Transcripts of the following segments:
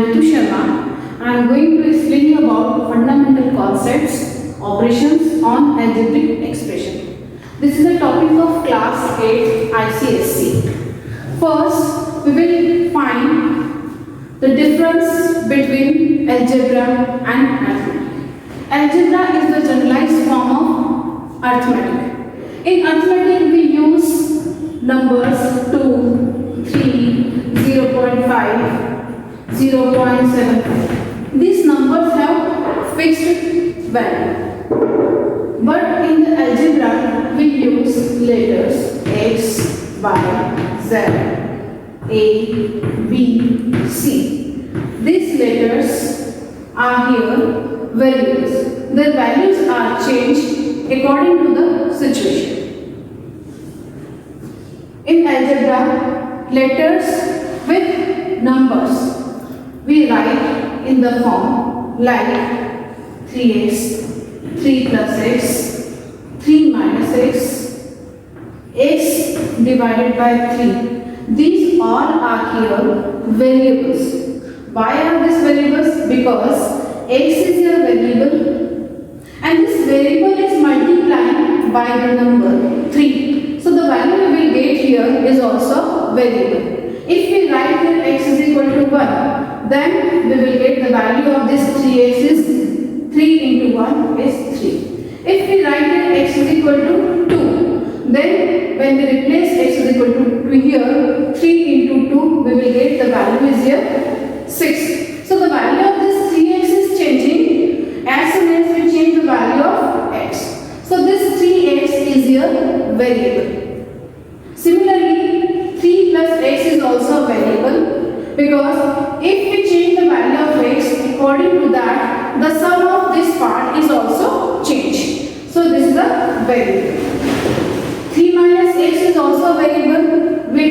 am Ritu Sharma. I am going to explain you about fundamental concepts, operations on algebraic expression. This is a topic of class 8 ICSE. First, we will find the difference between algebra and arithmetic. Algebra is the generalized form of arithmetic. In arithmetic, we use numbers 2, 3, 0.5, 0.75. These numbers have fixed value. But in the algebra, we use letters x, y, z, a, b, c. These letters are here variables. Their values are changed according to the situation. In algebra, letters with numbers we write in the form like 3x, 3 plus x, 3 minus x, x divided by 3. These all are here variables. Why are these variables? Because x is a variable and this variable is multiplying by the number 3. So the value we will get here is also variable. If we write that x is equal to 1, then we will get the value of this 3x is 3 into 1 is 3. If we write that x is equal to 2, then when we replace x is equal to here, 3 into 2, we will get the value is here 6. So the value of this 3x is changing as soon as we change the value of x. So this 3x is here variable. Similarly, 3 plus x is also variable because if we change the value of x, according to that, the sum of this part is also changed. So this is a variable. 3 minus x is also variable. We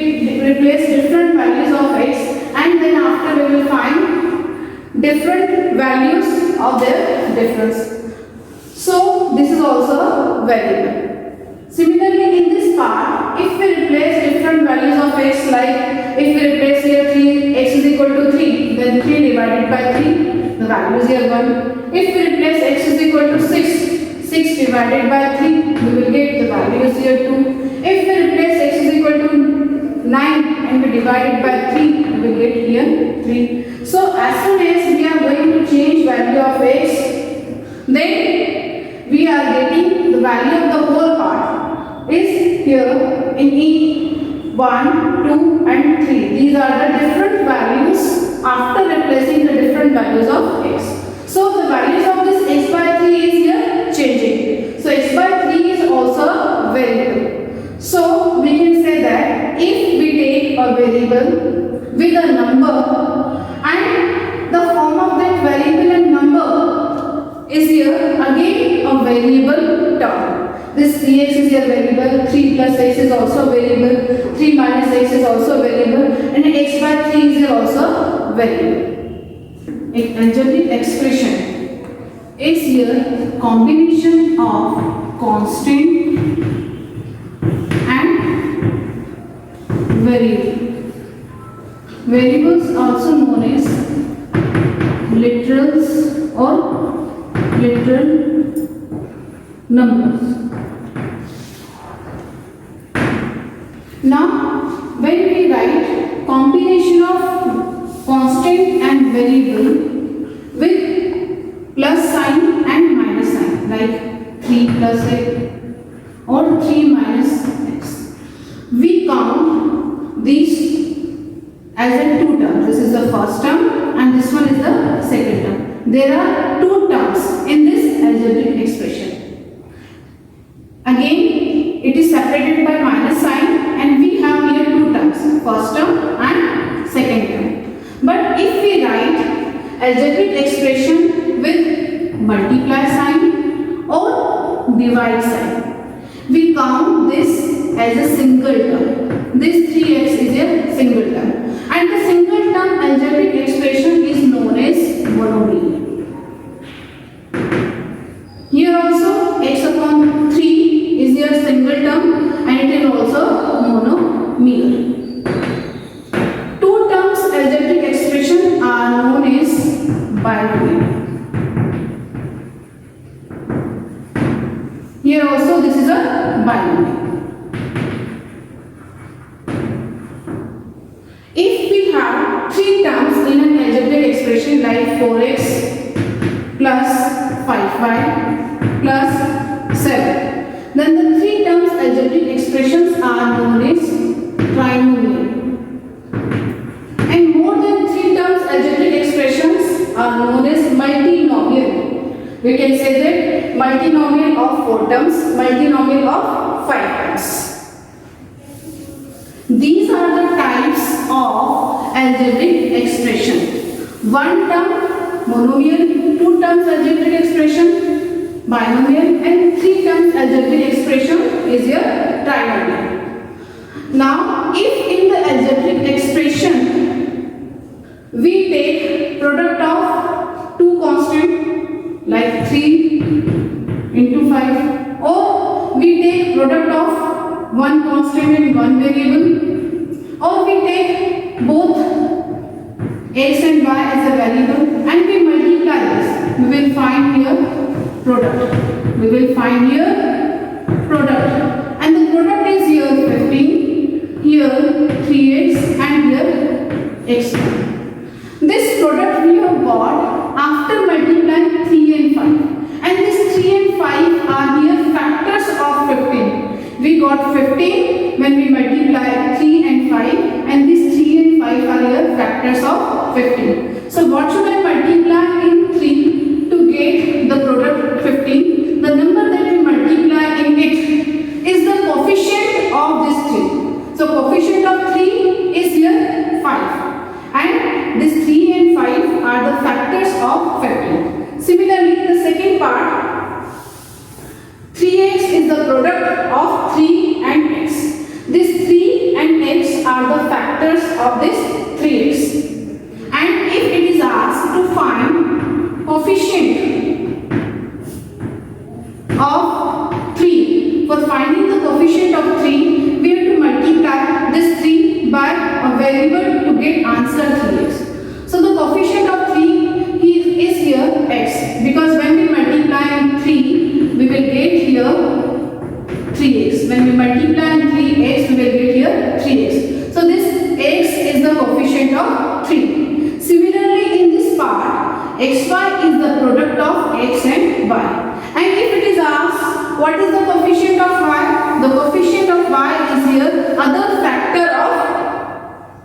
replace different values of x and then after we will find different values of their difference. So this is also variable. Similarly, in this part, if we replace different values of x, like if we replace here 3, x is equal to 3, then 3 divided by 3, the value is here 1. If we replace x is equal to 6, 6 divided by 3, we will get the value is here 2. If we replace x is equal to 9 and we divide it by 3, we will get here 3. So as soon as we are going to change value of x, then we are getting the value of the whole part is here in each 1, 2 and 3. These are the different values after replacing the different values of x. So the values of this x by 3 is here changing. So x by 3 is also variable. So we can say that if we take a variable with a number and the form of that variable and number is here again a variable term. This 3x is a variable, 3 plus x is also variable, 3 minus x is also variable and x by 3 is also variable. An algebraic expression is here combination of constant and variable. Variables also known as literals or literal numbers. Now, when we write combination of constant and variable with plus sign and minus sign, like 3 plus x or 3 minus x, we count these as a two terms. This is the first term and this one is the second term. There are two terms in this algebraic expression. Again, it is separated by minus sign and we have here two terms, first term and second term. But if we write algebraic expression with multiply sign or divide sign, we count this as a single term. This 3x is a single term and the single term algebraic expression is known as monomial. Here also x upon 3 is your single term and it is also monomial. Two terms algebraic expression are known binomial. Here also this is a binomial. If we have three terms in an algebraic expression like 4x plus 5y plus 7, then the three terms algebraic expressions are known as trinomial. And more than three terms algebraic expressions are known as multinomial. We can say that multinomial of 4 terms, multinomial of 5 terms. These are the types of algebraic expression. One term monomial, two terms algebraic expression binomial, and three terms algebraic expression is your trinomial. Now, if in the algebraic expression we take product of two constants like 3 into 5, or we take product of one constant and one variable, or we take both x and y as a variable and we multiply this, we will find here product. We will find here product, and the product is here 15, here 3x and here x. This product we have got after multiplying 3 and 5, and this 3 and 5 are here factors of 15. We got 15 when we multiply 3 and 5, and these 3 and 5 are here factors of 15. So what should I multiply in 3 to get the product 15? The number that we multiply in it is the coefficient of this 3. So coefficient of 3 is here 5, and this 3 and 5 are the factors of 15. Similarly, the second part, 3x is the product of 3 and x. This 3 and x are the factors of this 3x. And if it is asked to find coefficient of 3, for finding the coefficient of 3, we have to multiply this 3 by a variable to get answer 3x. So the coefficient of 3 is here x, because when we multiply 3, we will get here 3x. When we multiply 3x, we will get here 3x. So this x is the coefficient of 3. Similarly, in this part, xy is the product of x and y. And if it is asked what is the coefficient of y, the coefficient of y is here other factor of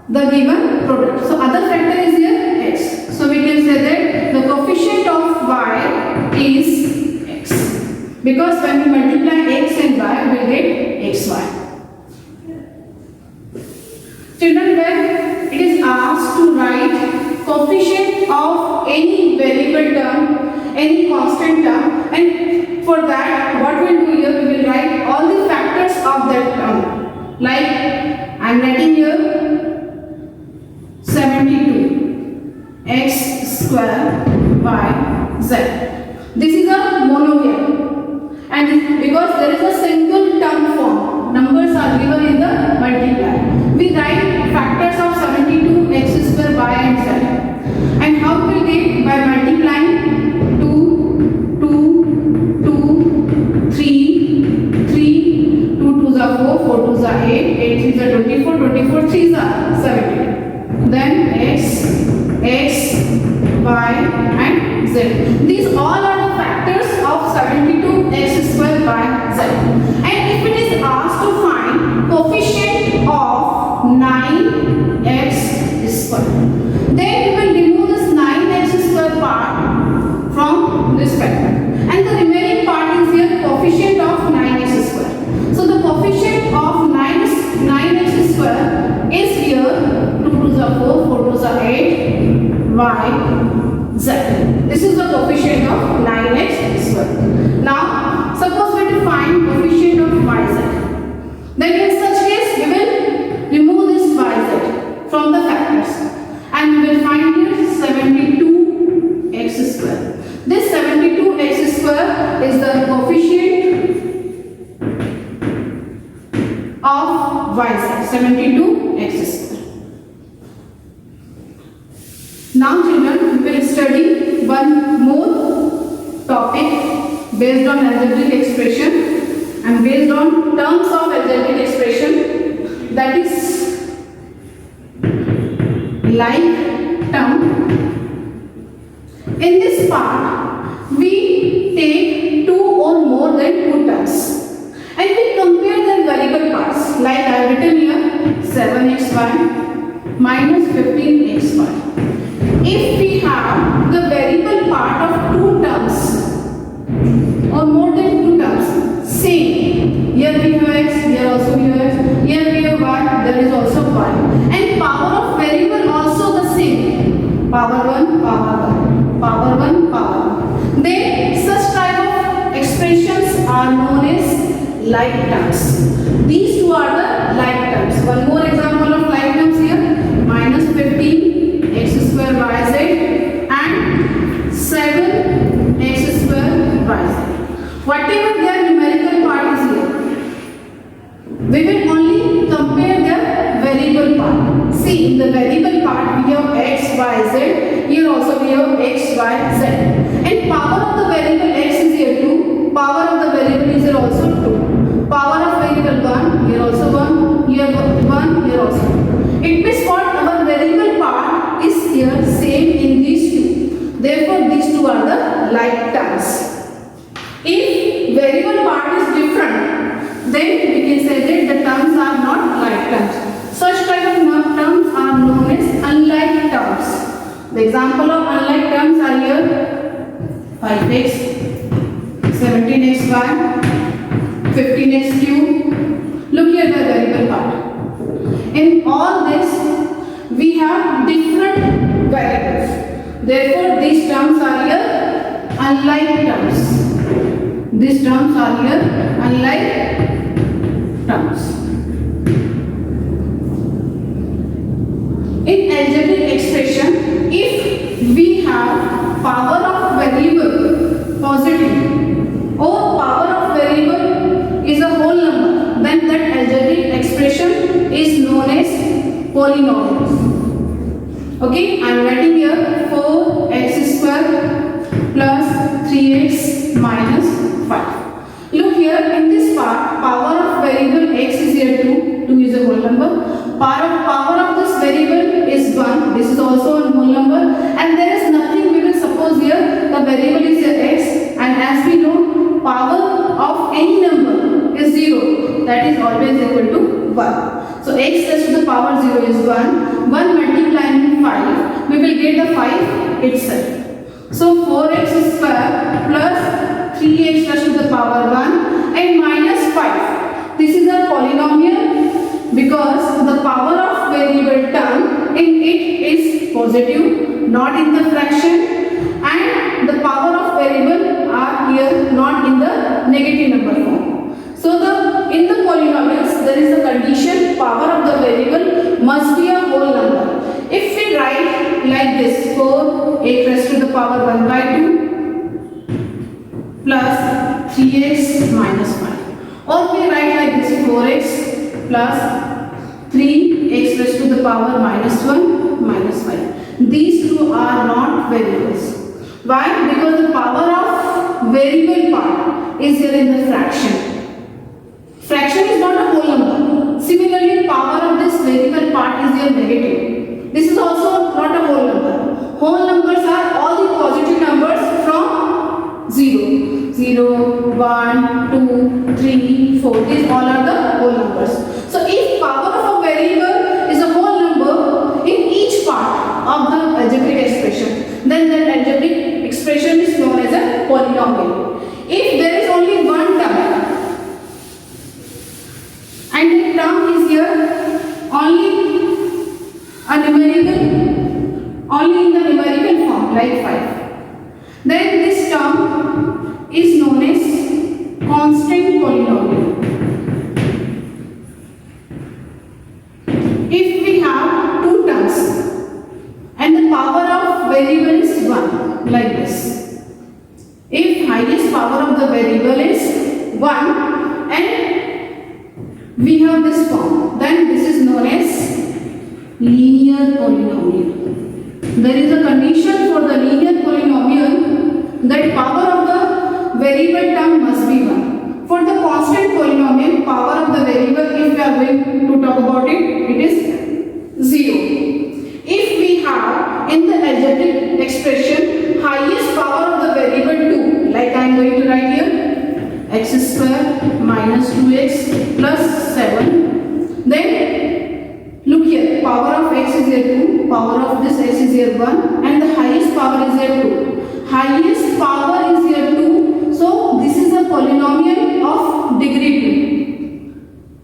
the given product. So other factor is here x. So we can say that the coefficient of y is x, because when we multiply x and y, we will get xy. Children, when it is asked to write coefficient of any variable term, any constant term, and for that what we will do here, we will write all the factors of that term. Like I am writing here 72 x square y z. This is a monomial, and because there is a single term form, numbers are given in the multiply. We write factors of 72 x square y and z. And how will we get? By multiplying 2, 2, 2, 3, 3, 2 2s are 4, 4 2s are 8, 8 3s are 24, 24 3s are 70. Then x, y and z. These all are the factors of 72 x square y z. And if it is asked to find coefficient of 9x square, then we will remove this 9x square part from this factor, and the remaining part is here coefficient of 9x square. So the coefficient of 9x square is here 2 2s are 4, 4 2s are 8, y, z. This is the coefficient of 9x square. Now suppose we define coefficient of yz, then in such case we will remove this yz from the factors, and we will find here 72 x square. This 72 x square is the coefficient of yz, 72 x square. Now children, we will study one based on algebraic expression and based on terms of algebraic expression, that is like term. In this part, we take two or more than two terms and we compare their variable parts. Like I have written here 7xy minus 15xy. If we have the variable part of two terms or more than two terms, same. Here we have x, here also we have x, here we have y, there is also y. And power of variable also the same. Power 1, power 1, power 1, power 1. Then such type of expressions are known as like terms. These two are the like terms. One more example of like terms here. Minus 15 x square yz and 7 x square yz. Whatever their numerical part is here, we will only compare their variable part. See, in the variable part we have x, y, z. Here also we have x, y, z. And power of the variable x is here 2. Power of the variable is here also 2. Power of variable 1, here also 1. Here 1, here also 1. It means what? Our variable part is here same in these two. Therefore, these two are the like terms. If variable part is different, then we can say that the terms are not like terms. Such type of terms are known as unlike terms. The example of unlike terms are here 5x, 17xy, 15x cube. Look here the variable part. In all this, we have different variables. Therefore, these terms are here unlike terms. These terms are here unlike terms. In algebraic expression, if we have power of variable positive or power of variable is a whole number, then that algebraic expression is known as polynomial. Okay, I am writing here 4x square plus 3x minus 5. Look here in this part, power of variable x is here 2. 2 is a whole number. Power of this variable is 1. This is also a whole number. And there is nothing, we will suppose here the variable is here x. And as we know, power of any number is 0. That is always equal to 1. So x raised to the power 0 is 1. 1 multiplying 5, we will get the 5 itself. So 4x square plus 3x raised to the power 1 and minus 5. This is a polynomial because the power of variable term in it is positive, not in the fraction, and the power of variable are here not in the negative number form. So in the polynomials there is a condition, power of the variable must be a whole number. If we write like this, 4x raised to the power 1 by 2 plus 3x minus 5, or we write like this, 4x plus 3x raised to the power minus 1 minus 5. These two are not variables. Why? Because the power of variable part is here in the fraction. Fraction is not a whole number. Similarly, power of this variable part is here negative. This is also not a whole number. Whole numbers are all the positive numbers from 0. 0, 1, 2, 3, 4. These all are the whole numbers. So if power of a variable is a whole number in each part of the algebraic expression, then that algebraic expression is known as a polynomial. If there is only one term and the term is here only a numerical, only in the numerical form like 5, then this term is known as constant polynomial. If we have two terms and the power of variable is 1 like this, if highest power of the variable is 1 and we have this form, then this is known as linear polynomial. There is a condition for the linear polynomial that power of the variable term must be 1. For the constant polynomial, power of the variable, if we are going to talk about it, it is 0. If we have in the algebraic expression highest power of the variable 2, like I am going to write here, x square minus 2x plus 7, then look here, power of x is here 2, power of this x is here 1, and the highest power is here 2. Highest power is here 2, so this is a polynomial of degree 2.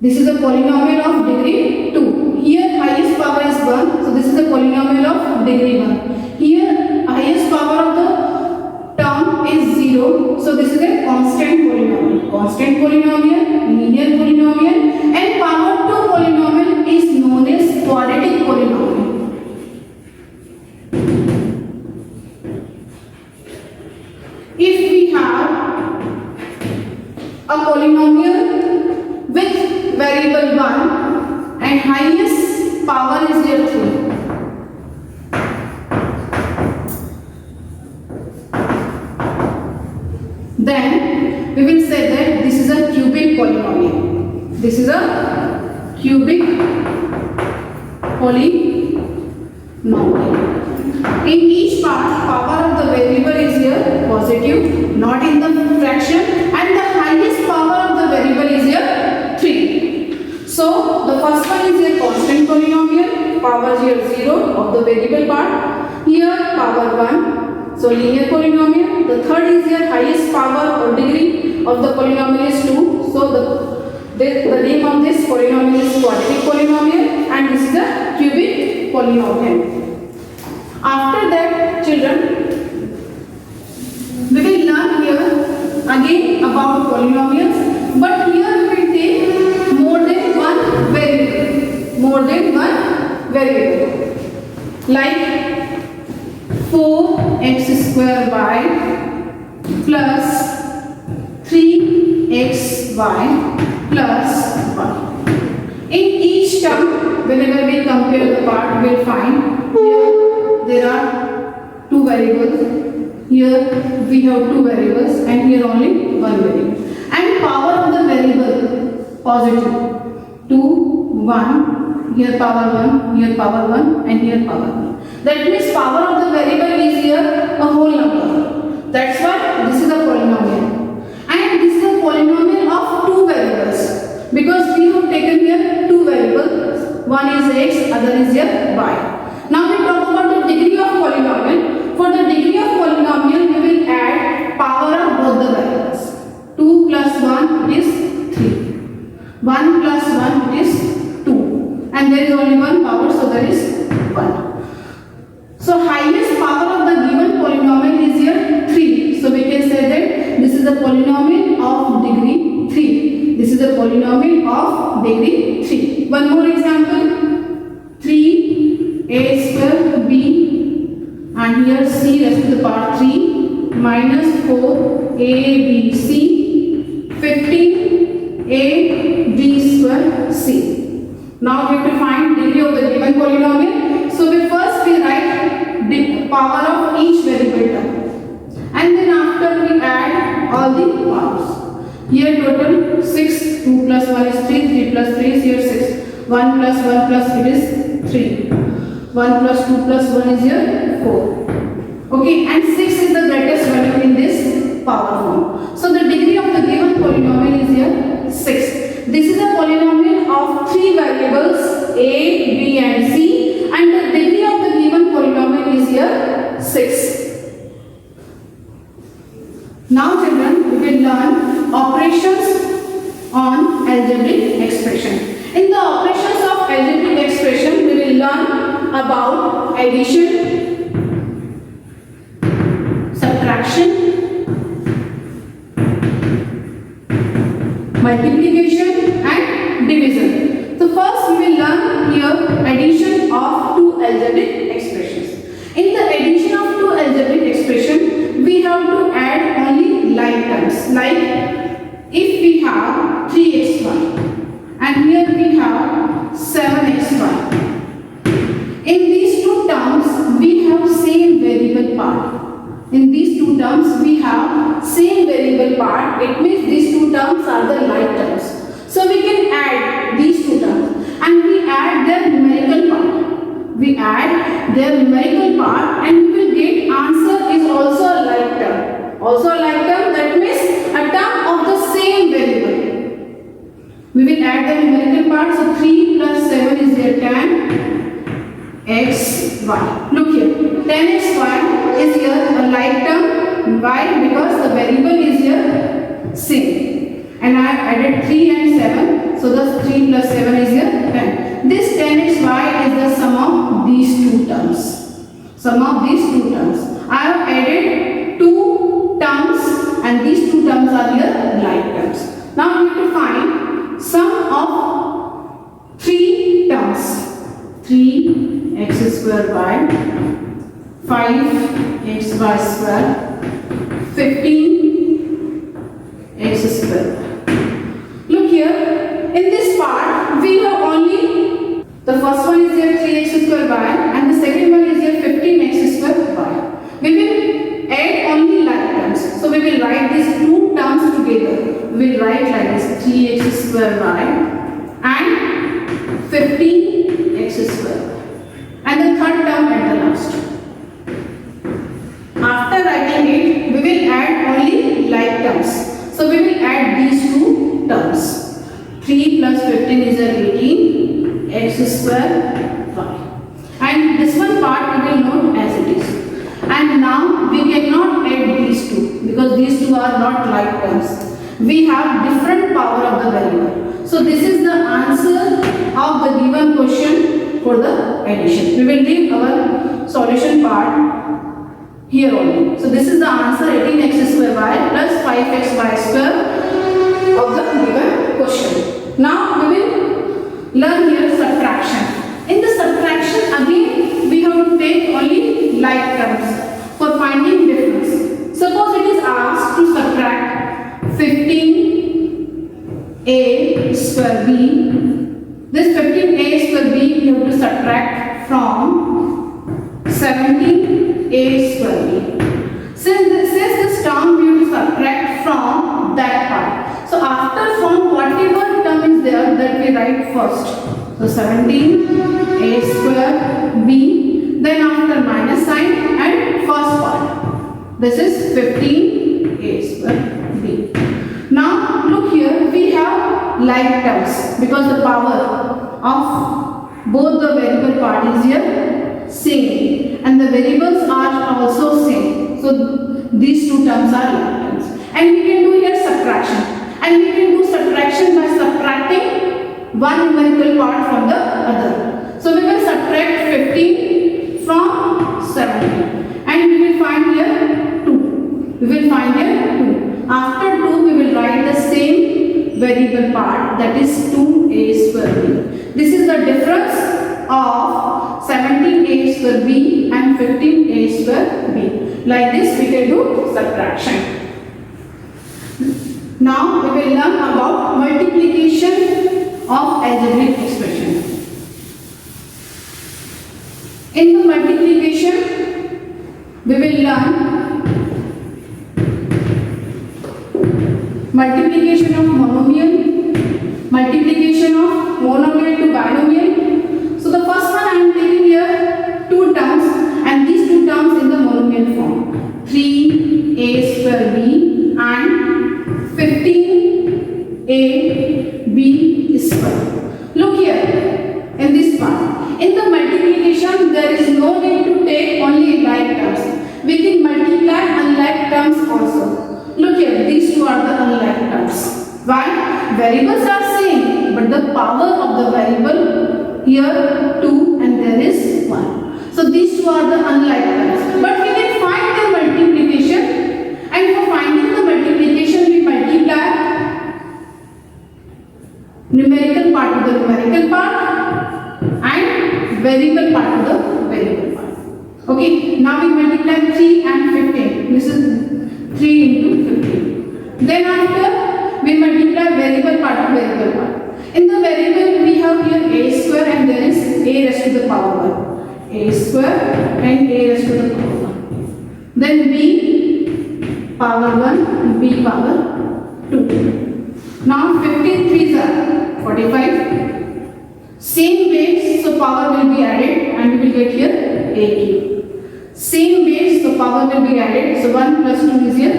This is a polynomial of degree 2. Here highest power is 1, so this is a polynomial of degree 1. Here highest power of the term is 0, so this is a constant polynomial. Constant polynomial, linear polynomial, and power 2 polynomial is known as quadratic polynomial. If we have a polynomial with variable 1 and highest power is here 3, then we will say that this is a cubic polynomial. This is a cubic polynomial. In each part, power of the variable is here positive, not in the fraction, and the highest power of the variable is here 3. So the first one is here constant polynomial, power here 0 of the variable part, here power 1, so linear polynomial. The third is here highest power or degree of the polynomial is 2, so the name of this polynomial is quadratic polynomial, and this is a cubic polynomial. After that, children, we will learn here again about polynomials, but here we will take more than one variable. More than one variable. Like 4x square y plus 3xy plus 1. In each term, whenever we compare the part, we will find here there are two variables, here we have two variables, and here only one variable, and power of the variable positive 2, 1, here power 1, here power 1, and here power 1. That means power of the variable is here a whole number. That's why this is a polynomial, and this is a polynomial of two variables, because we have taken here two variables, one is x, other is here y. Now we talk about the degree of polynomial. For the degree of polynomial, we will add power of both the variables. 2 plus 1 is 3. 1 plus 1 is 2. And there is only one power, so there is 1. So highest power of the given polynomial is here 3. So we can say that this is a polynomial of degree 3. This is a polynomial of degree 3. One more example. 3a square b, and here c rest to the power 3 minus 4abc 15ab square c. Now we have to find degree of the given polynomial. So we first write the power of each variable term, and then after we add all the powers. Here total 6, 2 plus 1 is 3, 3 plus 3 is here 6, 1 plus 1 plus it is 3, 1 plus 2 plus 1 is here 4. Okay, and 6 is the greatest value in this power form. So the degree of the given polynomial is here 6. This is a polynomial of three variables a, b and c, and the degree of the given polynomial is here 6. Now children, we will learn operations on algebraic expression. In the operations of algebraic expression, we will learn about addition, subtraction, multiplication and division. So first we will learn here addition of two algebraic expressions. In the addition of two algebraic expression, we have to add only like terms. Like if we have 3xy and here we have 7xy. In these two terms, we have same variable part. In these two terms we have same variable part, it means these two terms are the like terms. So we can add these two terms and we add their numerical part. We add their numerical part and we will get answer is also a like term. Also a like term, that means a term of the same variable. We will add the numerical part. So 3 plus 7 is there 10 x y. Look here, 10 x y is here a like term. Why? Because the variable is here same. And I have added 3 and 7. So the 3 plus 7 is here 10. This 10 x y is the sum of these two terms. Sum of these two terms. I have added two terms and these two terms are here like terms. Now we have to find sum of three terms. 3x square y, 5xy square, 15x square. Look here, in this part we have only the first one is here 3x square y and the second one is here 15x square y. We will add only like terms. So we will write these two terms together. We will write like this 3x square y and 15x square and the third term at the last. After writing it, we will add only like terms. So we will add these two terms. 3 plus 15 is 18 x square y. And this one part we will note as it is. And now we cannot add these two because these two are not like terms. We have different power of the variable. So this is the answer of the given question for the addition. We will leave our solution part here only. So this is the answer 18x square y plus 5xy square of the given question. Now we will learn here subtraction. In the subtraction again we have to take only like terms for finding difference. Suppose it is asked to subtract 15a square b. This 15a square b we have to subtract from 17a square b. Since this term we have to subtract from that part. So after from whatever term is there that we write first. So 17a square b, then after minus sign and first part. This is 15a square b. Now look here, we have like terms because the power of both the variable part is here same and the variables are also same. So these two terms are like terms. And we can do here subtraction. And we can do subtraction by subtracting one numerical part from the other. So we will subtract 15 from 17 and we will find here 2. We will find here 2. After 2 we will write the same variable part, that is 2a square b. This is the difference of 17a square b and 15a square b. Like this we can do subtraction. Now we will learn about multiplication of algebraic expression. In the multiplication we will learn multiplication of monomial, multiplication of monomial to binomial. So the first one I am taking here two terms and these two terms in the monomial form, 3a square b and 15ab square. Look here in this part. In the multiplication there is no need to take only like terms. We can multiply unlike terms also. Look here, these two are the unlike terms. Why? Variables are same, but the power of the variable here 2 and there is 1. So these two are the unlike terms. But we can find the multiplication, and for finding the multiplication we multiply numerical part to the numerical part and variable part to the variable part. Okay, now we multiply 3 and 15. This is 3 into 15. Then after we multiply variable part to variable part. In the variable we have here a square and there is a raised to the power 1. A square and a raised to the power 1. Then b power 1 and b power 2. Now 15 threes are 45. Same base, so power will be added and we will get here a cube. Same base, so power will be added, so 1 plus 2 is here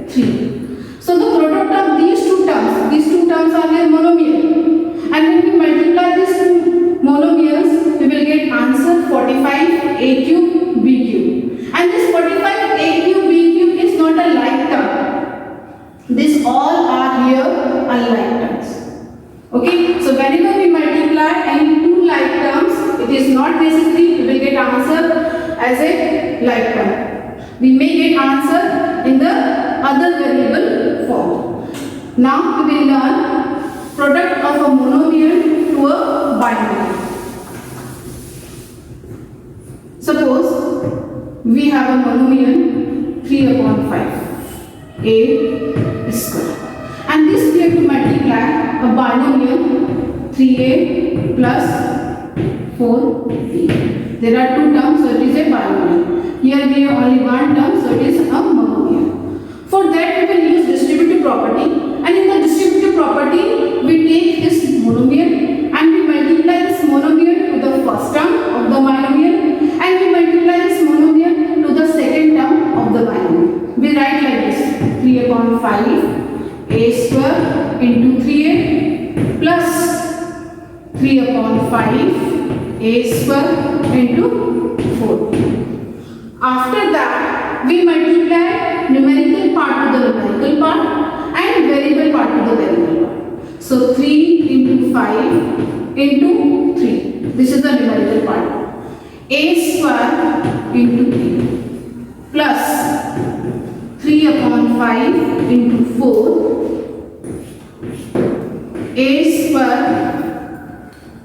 3. So the product of these two terms are here monomial, and when we multiply these two monomials, we will get answer 45 a cube b cube. And this 45 a cube b cube is not a like term. These all are here unlike terms. Okay, so whenever we multiply any two like terms, it is not necessary we will get answer as a like term. We may get answer in the other variable form. Now we will learn product of a monomial to a binomial. Suppose we have a monomial 3 upon 5 a square, and this we have to multiply a binomial 3a plus 4b. There are two terms, so it is a binomial. Here we have only one term, so it is a monomial. For that we will use distributive property, and in the distributive property we take this monomial and we multiply this monomial to the first term of the binomial, and we multiply this monomial to the second term of the binomial. We write like this: 3 upon 5 a square into 3a plus 3 upon 5 a square into 4. After that, we multiply numerical part to the numerical part and variable part to the variable part. So 3 into 5 into 3. This is the numerical part. A square into 3 plus 3 upon 5 into 4 a square,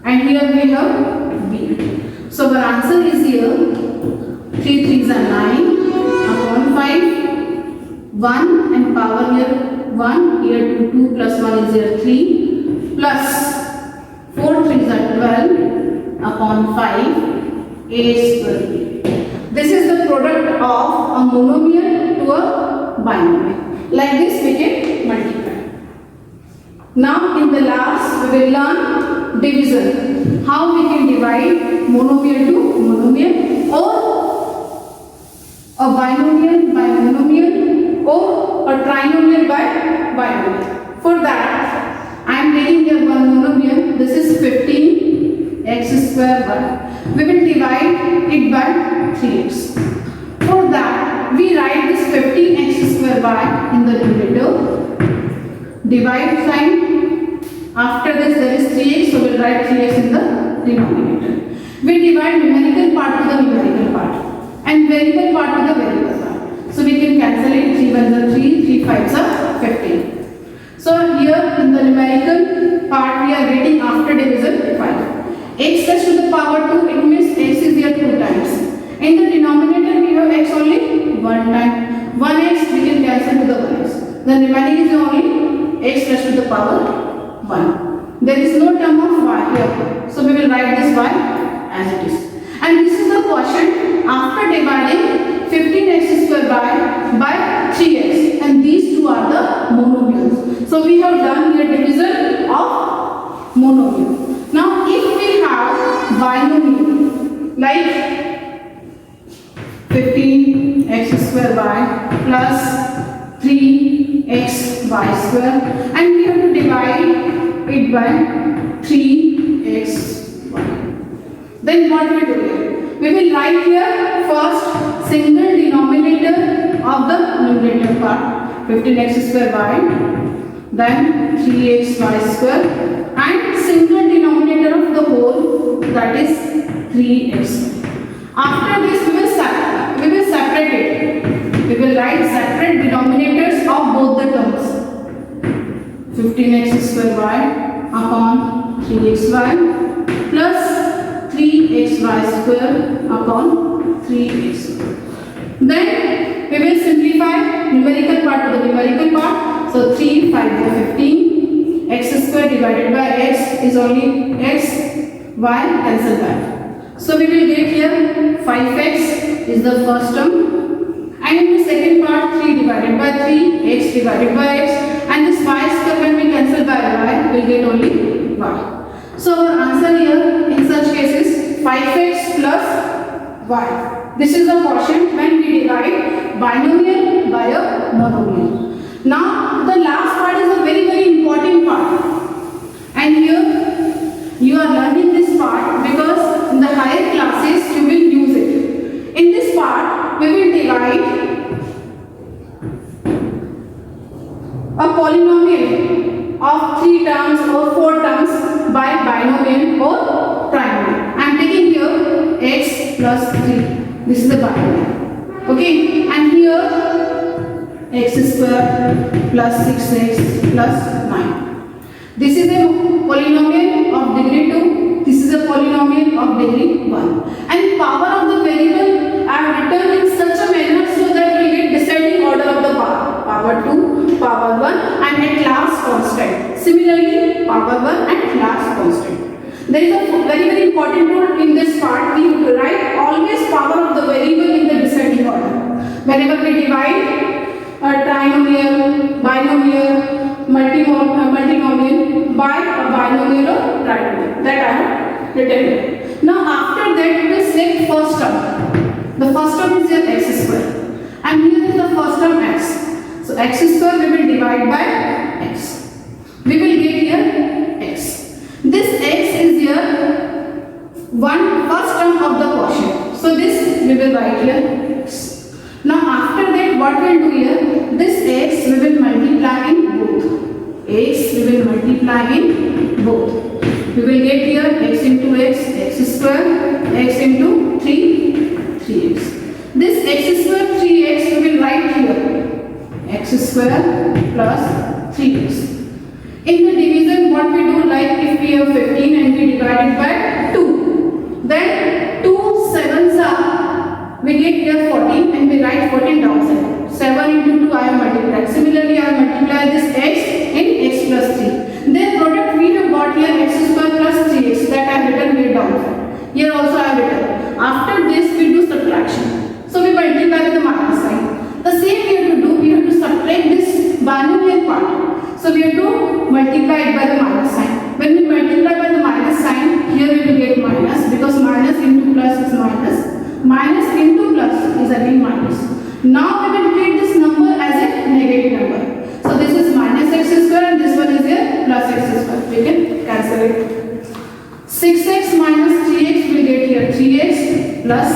and here we have b. So our answer is here 3 3s are 9 upon 5, 1 and power here 1, here 2 plus 1 is here 3, plus 4 3s are 12 upon 5 a square b. This is the product of a monomial to a binomial. Like this we can multiply. Now in the last we will learn division. How we can divide monomial to monomial, or a binomial by monomial, or a trinomial by binomial. For that I am taking here one monomial. This is 15 x square y. We will divide it by 3x. For that we write this 15x square y in the numerator. Divide sign. After this there is 3x, so we will write 3x in the denominator. We divide numerical part to the numerical part and variable part to the variable part. So we can cancel it. 3 1s are 3, 3 5s are 15. So here in the numerical part we are getting after division 5. X raised to the power 2, it means x is here 2 times. In the denominator we have x only 1 time. 1x we can cancel to the 1x. The remaining is only x raised to the power 1. There is no term of y here, so we will write this y as it is. And this is the quotient after dividing 15x square by 3x, and these two are the monomials. So we have done here division of monomial. Now if we have binomial like 15x square y plus 3x y square, and we have to divide it by 3x y. Then what we do here? We will write here first single denominator of the numerator part, 15x square y, then 3x y square, and single denominator of the whole, that is 3x. After this we will separate it. We will write separate denominators of both the terms. 15x square y upon 3xy plus 3xy square upon 3x. Then we will simplify numerical part to the numerical part. So 3 5 is 15. X square divided by x is only x, y cancel back. So we will get here 5x is the first term, and in the second part 3 divided by divided by x, and this y square when we cancel by y will get only y. So our answer here in such cases 5x plus y. This is the quotient when we divide binomial by a monomial. Now the last part is a very important part, and here you are learning this part because in the higher classes you will use it. In this part we will divide a polynomial of 3 terms or 4 terms by binomial or trinomial. I am taking here x plus 3. This is the binomial. Okay, and here x square plus 6x plus 9. This is a polynomial of degree 2. This is a polynomial of degree 1. And power of the variable I have written in such a manner so that we get descending order of the power. Power 2, power 1 and at last constant. Similarly, power 1 and last constant. There is a very important rule in this part. We write always power of the variable in the descending order. Whenever we divide a trinomial, binomial, multinomial by a binomial or trinomial. That I have written here. Now after that we will select first term. The first term is your x square. And here is the first term x. So x square we will divide by x. We will get here x. This x is here first term of the quotient. So this we will write here x. Now after that what we will do here, this x we will multiply in both. X we will multiply in both. We will get here x into x square, x into 3x. This x square 3x we will write here x square plus 3x. In the division what we do, like if we have 15 and we divide it by 2, then 2 7s are, we get here 14 and we write 14 downside. 7 into 2 I have multiplied. Similarly I have multiplied this x in x plus 3. Then product we have got here x square plus 3x, that I have written here downside. Here also I have written. After this we do subtraction. So we multiply with the minus sign. The same we have to do, we have to subtract this binomial part. So we have to multiply it by the minus sign. When we multiply by the minus sign, here we will get minus, because minus into plus is minus. Minus into plus is again minus. Now we will treat this number as a negative number. So this is minus x square and this one is here plus x square. We can cancel it. 6x minus 3x will get here 3x plus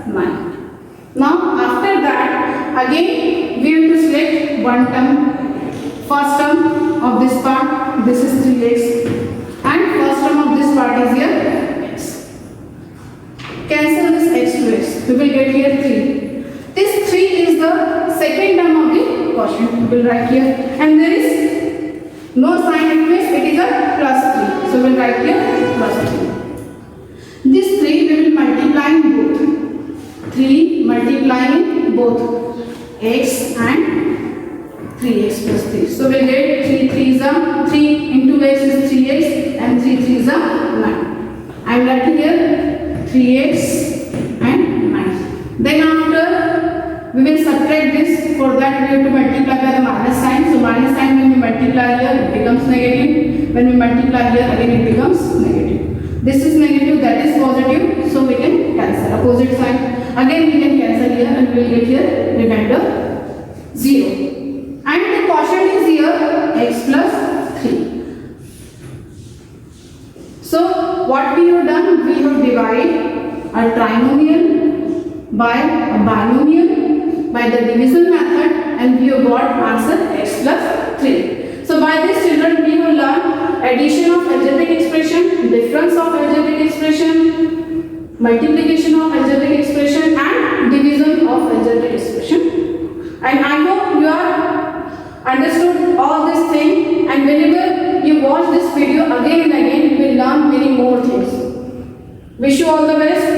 9. Now after that again we have to select one term. First term of this part, this is 3x, and first term of this part is here x. Cancel this x to x, we will get here 3. This 3 is the second term of the quotient, we will write here, and there is no sign in place, it is a plus 3, so we will write here plus 3. This 3 we will multiply in both, 3 multiplying both x and 3x plus 3. So we will get 3 3s are 3 into x is 3x and 3 3s are 9. I am writing here 3x and 9. Then after we will subtract this. For that we have to multiply by the minus sign. So minus sign when we multiply here it becomes negative. When we multiply here again it becomes negative. This is negative, that is positive. So we can cancel opposite sign. Again we can cancel here and we will get here remainder 0. And the quotient is here x plus 3. So what we have done, we have divided a trinomial by a binomial by the division method, and we have got answer x plus 3. So by this children we have learned addition of algebraic expression, difference of algebraic expression, multiplication of algebraic expression and division of algebraic expression. And I hope you are understood all this thing, and whenever you watch this video again and again you will learn many more things. Wish you all the best.